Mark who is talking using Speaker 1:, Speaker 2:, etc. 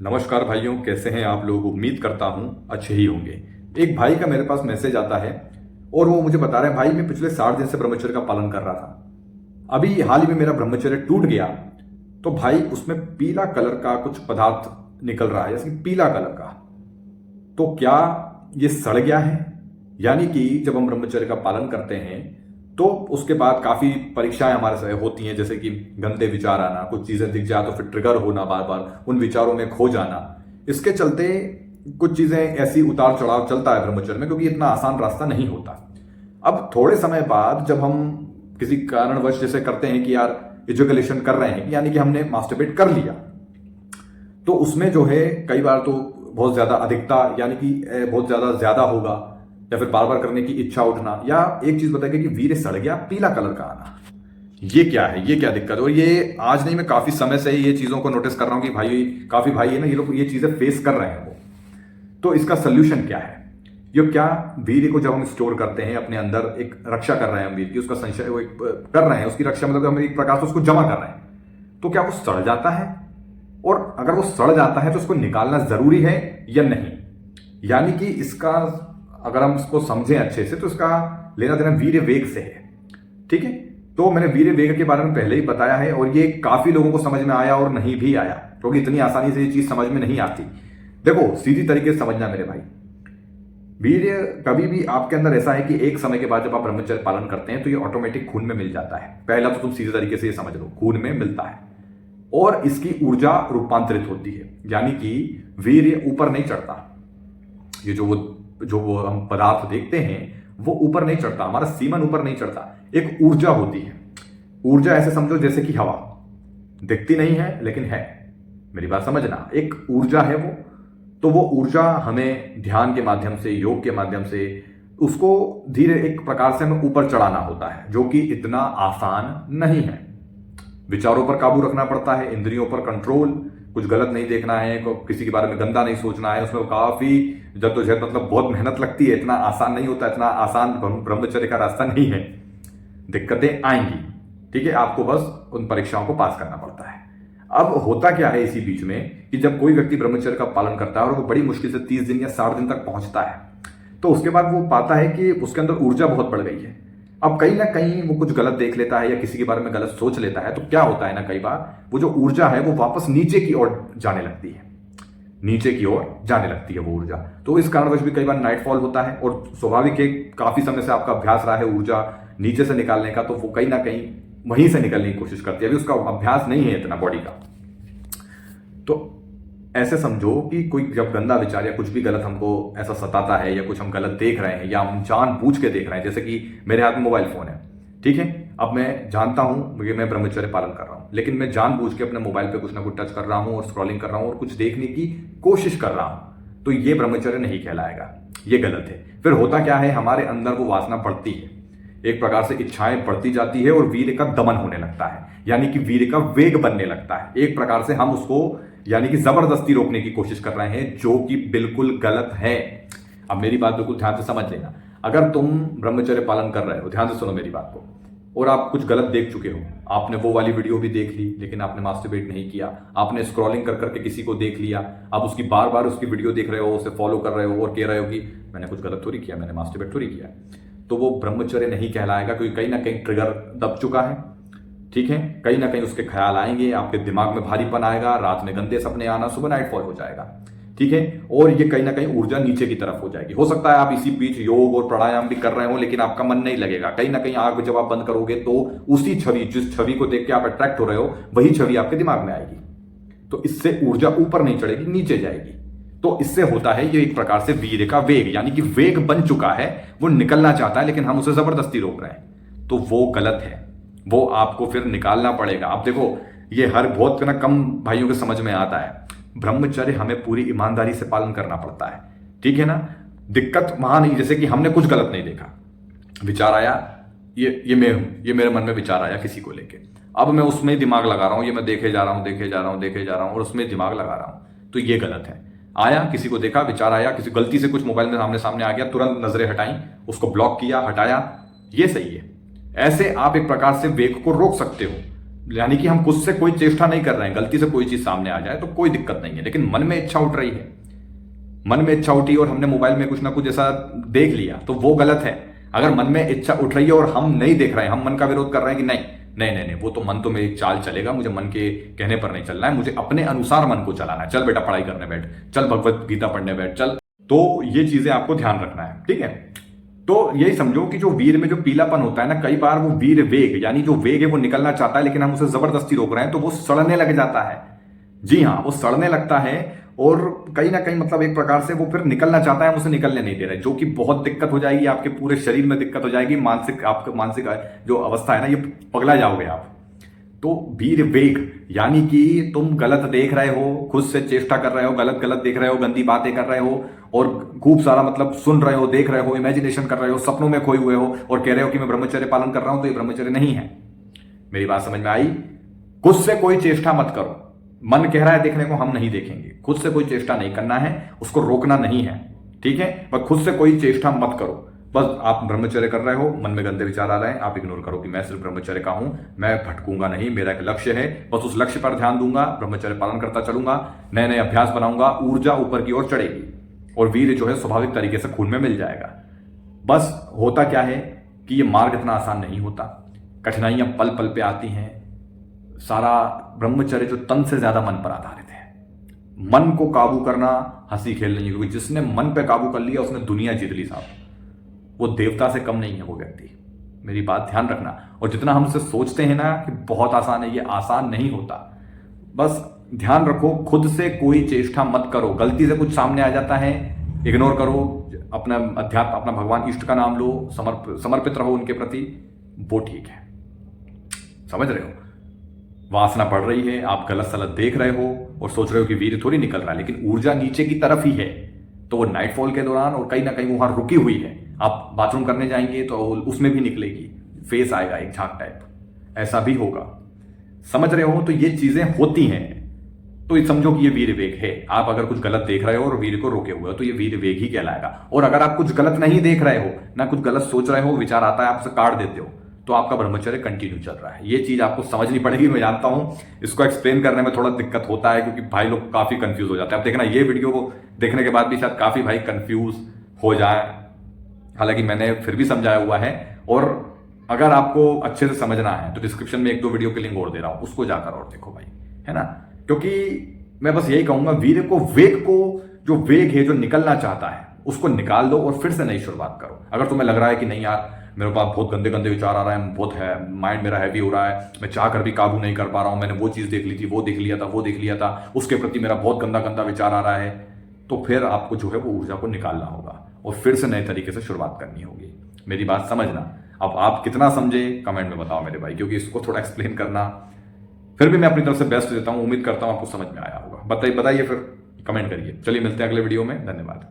Speaker 1: नमस्कार भाइयों, कैसे हैं आप लोग। उम्मीद करता हूं अच्छे ही होंगे। एक भाई का मेरे पास मैसेज आता है और वो मुझे बता रहे हैं, भाई मैं पिछले 60 दिन से ब्रह्मचर्य का पालन कर रहा था। अभी हाल ही में मेरा ब्रह्मचर्य टूट गया। तो भाई उसमें पीला कलर का कुछ पदार्थ निकल रहा है, जैसे कि पीला कलर का। तो क्या ये सड़ गया है? यानी कि जब हम ब्रह्मचर्य का पालन करते हैं तो उसके बाद काफी परीक्षाएं हमारे से होती हैं, जैसे कि गंदे विचार आना, कुछ चीजें दिख जाए तो फिर ट्रिगर होना, बार बार उन विचारों में खो जाना। इसके चलते कुछ चीजें ऐसी उतार चढ़ाव चलता है ब्रह्मचर्य में, क्योंकि इतना आसान रास्ता नहीं होता। अब थोड़े समय बाद जब हम किसी कारणवश जैसे करते हैं कि यार इजोकुलेशन कर रहे हैं, यानी कि हमने मास्टरबेट कर लिया, तो उसमें जो है कई बार तो बहुत ज्यादा अधिकता, यानी कि बहुत ज्यादा होगा, या फिर बार बार करने की इच्छा उठना, या एक चीज बताएगी कि वीर्य सड़ गया, पीला कलर का आना। ये क्या है, ये क्या दिक्कत है? और ये आज नहीं, मैं काफी समय से ये चीजों को नोटिस कर रहा हूं कि भाई काफी भाई है ना, ये लोग ये चीजें फेस कर रहे हैं वो। तो इसका सोल्यूशन क्या है? ये क्या, वीर्य को जब हम स्टोर करते हैं अपने अंदर, एक रक्षा कर रहे हैं हम वीर्य की, उसका संचय वो कर रहे हैं, उसकी रक्षा मतलब हम एक प्रकार से उसको जमा कर रहे हैं, तो क्या वो सड़ जाता है? और अगर वो सड़ जाता है तो उसको निकालना जरूरी है या नहीं? यानी कि इसका अगर हम इसको समझें अच्छे से तो इसका लेना देना वीर्य वेग से है। ठीक है, तो मैंने वीर्य वेग के बारे में पहले ही बताया है और ये काफी लोगों को समझ में आया और नहीं भी आया, क्योंकि इतनी आसानी से ये चीज समझ में नहीं आती। देखो, सीधी तरीके से समझना मेरे भाई, वीर्य कभी भी आपके अंदर ऐसा है कि एक समय के बाद जब आप ब्रह्मचर्य पालन करते हैं तो ये ऑटोमेटिक खून में मिल जाता है। पहला तो तुम सीधे तरीके से ये समझ लो, खून में मिलता है और इसकी ऊर्जा रूपांतरित होती है, यानी कि वीर्य ऊपर नहीं चढ़ता। ये जो वो हम पदार्थ देखते हैं वो ऊपर नहीं चढ़ता, हमारा सीमन ऊपर नहीं चढ़ता। एक ऊर्जा होती है। ऊर्जा ऐसे समझो जैसे कि हवा दिखती नहीं है लेकिन है, मेरी बात समझना, एक ऊर्जा है वो। तो वो ऊर्जा हमें ध्यान के माध्यम से, योग के माध्यम से उसको धीरे एक प्रकार से हमें ऊपर चढ़ाना होता है, जो कि इतना आसान नहीं है। विचारों पर काबू रखना पड़ता है, इंद्रियों पर कंट्रोल, कुछ गलत नहीं देखना है, किसी के बारे में गंदा नहीं सोचना है, उसमें काफी जद्दोजहद, मतलब बहुत मेहनत लगती है, इतना आसान नहीं होता, इतना आसान ब्रह्मचर्य का रास्ता नहीं है। दिक्कतें आएंगी, ठीक है, आपको बस उन परीक्षाओं को पास करना पड़ता है। अब होता क्या है इसी बीच में कि जब कोई व्यक्ति ब्रह्मचर्य का पालन करता है और वो बड़ी मुश्किल से 30 दिन या 60 दिन तक पहुंचता है, तो उसके बाद वो पाता है कि उसके अंदर ऊर्जा बहुत बढ़ गई है। अब कहीं ना कहीं वो कुछ गलत देख लेता है या किसी के बारे में गलत सोच लेता है, तो क्या होता है ना, कई बार वो जो ऊर्जा है वो वापस नीचे की ओर जाने लगती है, नीचे की ओर जाने लगती है वो ऊर्जा। तो इस कारणवश भी कई बार नाइटफॉल होता है, और स्वाभाविक है, काफी समय से आपका अभ्यास रहा है ऊर्जा नीचे से निकालने का, तो वो कहीं ना कहीं वहीं से निकलने की कोशिश करती है, अभी उसका अभ्यास नहीं है इतना बॉडी का। तो ऐसे समझो कि कोई जब गंदा विचार या कुछ भी गलत हमको ऐसा सताता है, या कुछ हम गलत देख रहे हैं, या हम जानबूझ के देख रहे हैं, जैसे कि मेरे हाथ में मोबाइल फोन है, ठीक है, अब मैं जानता हूं कि मैं ब्रह्मचर्य पालन कर रहा हूं, लेकिन मैं जानबूझ के अपने मोबाइल पे कुछ ना कुछ टच कर रहा हूं और स्क्रॉलिंग कर रहा हूं और कुछ देखने की कोशिश कर रहा हूं, तो ये ब्रह्मचर्य नहीं कहलाएगा, ये गलत है। फिर होता क्या है, हमारे अंदर वो वासना बढ़ती है, एक प्रकार से इच्छाएं बढ़ती जाती है और वीर्य का दमन होने लगता है, यानी कि वीर्य का वेग बनने लगता है। एक प्रकार से हम उसको यानी कि जबरदस्ती रोकने की कोशिश कर रहे हैं, जो कि बिल्कुल गलत है। अब मेरी बात बिल्कुल ध्यान से समझ लेना, अगर तुम ब्रह्मचर्य पालन कर रहे हो, ध्यान से सुनो मेरी बात को, और आप कुछ गलत देख चुके हो, आपने वो वाली वीडियो भी देख ली लेकिन आपने मास्टरबेट नहीं किया, आपने स्क्रॉलिंग कर करके किसी को देख लिया, आप उसकी बार बार उसकी वीडियो देख रहे हो, उसे फॉलो कर रहे हो और कह रहे हो कि मैंने कुछ गलत थोड़ी किया, मैंने मास्टरबेट थोड़ी किया, तो वो ब्रह्मचर्य नहीं कहलाएगा, क्योंकि कहीं ना कहीं ट्रिगर दब चुका है। ठीक है, कहीं ना कहीं उसके ख्याल आएंगे, आपके दिमाग में भारीपन आएगा, रात में गंदे सपने आना, सुबह नाइटफॉल हो जाएगा। ठीक है, और ये कहीं ना कहीं ऊर्जा नीचे की तरफ हो जाएगी। हो सकता है आप इसी बीच योग और प्राणायाम भी कर रहे हो, लेकिन आपका मन नहीं लगेगा, कहीं ना कहीं आंख जब आप बंद करोगे तो उसी छवि, जिस छवि को देख के आप अट्रैक्ट हो रहे हो, वही छवि आपके दिमाग में आएगी। तो इससे ऊर्जा ऊपर नहीं चढ़ेगी, नीचे जाएगी। तो इससे होता है ये एक प्रकार से वीर्य का वेग, यानी कि वेग बन चुका है, वो निकलना चाहता है लेकिन हम उसे जबरदस्ती रोक रहे हैं, तो वो गलत है, वो आपको फिर निकालना पड़ेगा। अब देखो, ये हर बहुत ना कम भाइयों के समझ में आता है, ब्रह्मचर्य हमें पूरी ईमानदारी से पालन करना पड़ता है, ठीक है ना। दिक्कत वहां नहीं, जैसे कि हमने कुछ गलत नहीं देखा, विचार आया, ये मैं हूं, ये मेरे मन में विचार आया किसी को लेके, अब मैं उसमें दिमाग लगा रहा हूं, ये मैं देखे जा रहा हूं, देखे जा रहा हूं, देखे जा रहा हूं और उसमें दिमाग लगा रहा हूं, तो ये गलत है। आया, किसी को देखा, विचार आया, किसी गलती से कुछ मोबाइल में सामने आ गया, तुरंत नजरें हटाई, उसको ब्लॉक किया, हटाया, ये सही है। ऐसे आप एक प्रकार से वेग को रोक सकते हो। यानी कि हम खुद से कोई चेष्टा नहीं कर रहे हैं, गलती से कोई चीज सामने आ जाए तो कोई दिक्कत नहीं है, लेकिन मन में इच्छा उठ रही है, मन में इच्छा उठी और हमने मोबाइल में कुछ ना कुछ ऐसा देख लिया तो वो गलत है। अगर मन में इच्छा उठ रही है और हम नहीं देख रहे हैं, हम मन का विरोध कर रहे हैं कि नहीं नहीं नहीं नहीं, वो तो मन तो मेरी चाल चलेगा, मुझे मन के कहने पर नहीं चलना है, मुझे अपने अनुसार मन को चलाना है, चल बेटा पढ़ाई करने बैठ, चल भगवत गीता पढ़ने बैठ, चल। तो ये चीजें आपको ध्यान रखना है, ठीक है। तो यही समझो कि जो वीर में जो पीलापन होता है ना, कई बार वो वीर वेग यानी जो वेग है वो निकलना चाहता है, लेकिन हम उसे जबरदस्ती रोक रहे हैं तो वो सड़ने लग जाता है। जी हाँ, वो सड़ने लगता है और कहीं ना कहीं मतलब एक प्रकार से वो फिर निकलना चाहता है, हम उसे निकलने नहीं दे रहे, जो कि बहुत दिक्कत हो जाएगी, आपके पूरे शरीर में दिक्कत हो जाएगी, मानसिक आपका मानसिक जो अवस्था है ना, ये पगला जाओगे आप। तो वीर वेग यानी कि तुम गलत देख रहे हो, खुद से चेष्टा कर रहे हो, गलत गलत देख रहे हो, गंदी बातें कर रहे हो और खूब सारा मतलब सुन रहे हो, देख रहे हो, इमेजिनेशन कर रहे हो, सपनों में खोए हुए हो और कह रहे हो कि मैं ब्रह्मचर्य पालन कर रहा हूं, तो ये ब्रह्मचर्य नहीं है। मेरी बात समझ में आई? खुद से कोई चेष्टा मत करो, मन कह रहा है देखने को, हम नहीं देखेंगे, खुद से कोई चेष्टा नहीं करना है, उसको रोकना नहीं है, ठीक है। पर खुद से कोई चेष्टा मत करो, बस आप ब्रह्मचर्य कर रहे हो, मन में गंदे विचार आ रहे हैं, आप इग्नोर करो कि मैं सिर्फ ब्रह्मचर्य का हूं, मैं भटकूंगा नहीं, मेरा एक लक्ष्य है, बस उस लक्ष्य पर ध्यान दूंगा, ब्रह्मचर्य पालन करता चलूंगा, नए नए अभ्यास बनाऊंगा, ऊर्जा ऊपर की ओर चढ़ेगी और वीर जो है स्वाभाविक तरीके से खून में मिल जाएगा। बस होता क्या है कि ये मार्ग इतना आसान नहीं होता, कठिनाइयां पल पल पे आती हैं। सारा ब्रह्मचर्य जो तन से ज्यादा मन पर आधारित है, मन को काबू करना हंसी खेल नहीं है, क्योंकि जिसने मन पे काबू कर लिया उसने दुनिया जीत ली साहब, वो देवता से कम नहीं है वो व्यक्ति। मेरी बात ध्यान रखना। और जितना हम उसे सोचते हैं ना कि बहुत आसान है, ये आसान नहीं होता। बस ध्यान रखो, खुद से कोई चेष्टा मत करो, गलती से कुछ सामने आ जाता है इग्नोर करो, अपना अध्यात्म अपना भगवान इष्ट का नाम लो, समर्पित रहो उनके प्रति, वो ठीक है। समझ रहे हो? वासना बढ़ रही है, आप गलत सलत देख रहे हो और सोच रहे हो कि वीर थोड़ी निकल रहा है, लेकिन ऊर्जा नीचे की तरफ ही है, तो वो नाइटफॉल के दौरान और कहीं ना कहीं वहां रुकी हुई है। आप बाथरूम करने जाएंगे तो उसमें भी निकलेगी, फेस आएगा एक झाग टाइप, ऐसा भी होगा। समझ रहे हो? तो ये चीजें होती हैं, तो समझो कि ये वीर वेग है। आप अगर कुछ गलत देख रहे हो और वीर को रोके हुए हो तो ये वीर वेग ही कहलाएगा। और अगर आप कुछ गलत नहीं देख रहे हो, ना कुछ गलत सोच रहे हो, विचार आता है आप उसे काट देते हो, तो आपका ब्रह्मचर्य कंटिन्यू चल रहा है। ये चीज आपको समझनी पड़ेगी। मैं जानता हूं इसको एक्सप्लेन करने में थोड़ा दिक्कत होता है, क्योंकि भाई लोग काफी कंफ्यूज हो जाते हैं। अब देखना, ये वीडियो को देखने के बाद भी शायद काफी भाई कंफ्यूज हो जाए, हालांकि मैंने फिर भी समझाया हुआ है। और अगर आपको अच्छे से समझना है तो डिस्क्रिप्शन में 1-2 वीडियो के लिंक और दे रहा हूं, उसको जाकर और देखो भाई, है ना। क्योंकि मैं बस यही कहूंगा, वीर को वेग को, जो वेग है जो निकलना चाहता है उसको निकाल दो और फिर से नई शुरुआत करो। अगर तुम्हें लग रहा है कि नहीं यार मेरे पास बहुत गंदे गंदे विचार आ रहे हैं, बहुत है, माइंड मेरा हैवी हो रहा है, मैं चाह कर भी काबू नहीं कर पा रहा हूं, मैंने वो चीज देख ली थी, वो देख लिया था, वो देख लिया था, उसके प्रति मेरा बहुत गंदा गंदा विचार आ रहा है, तो फिर आपको जो है वो ऊर्जा को निकालना होगा और फिर से नए तरीके से शुरुआत करनी होगी। मेरी बात समझना। अब आप कितना समझे कमेंट में बताओ मेरे भाई, क्योंकि इसको थोड़ा एक्सप्लेन करना फिर भी मैं अपनी तरफ से बेस्ट देता हूं। उम्मीद करता हूं आपको समझ में आया होगा। बताइए फिर, कमेंट करिए। चलिए मिलते हैं अगले वीडियो में। धन्यवाद।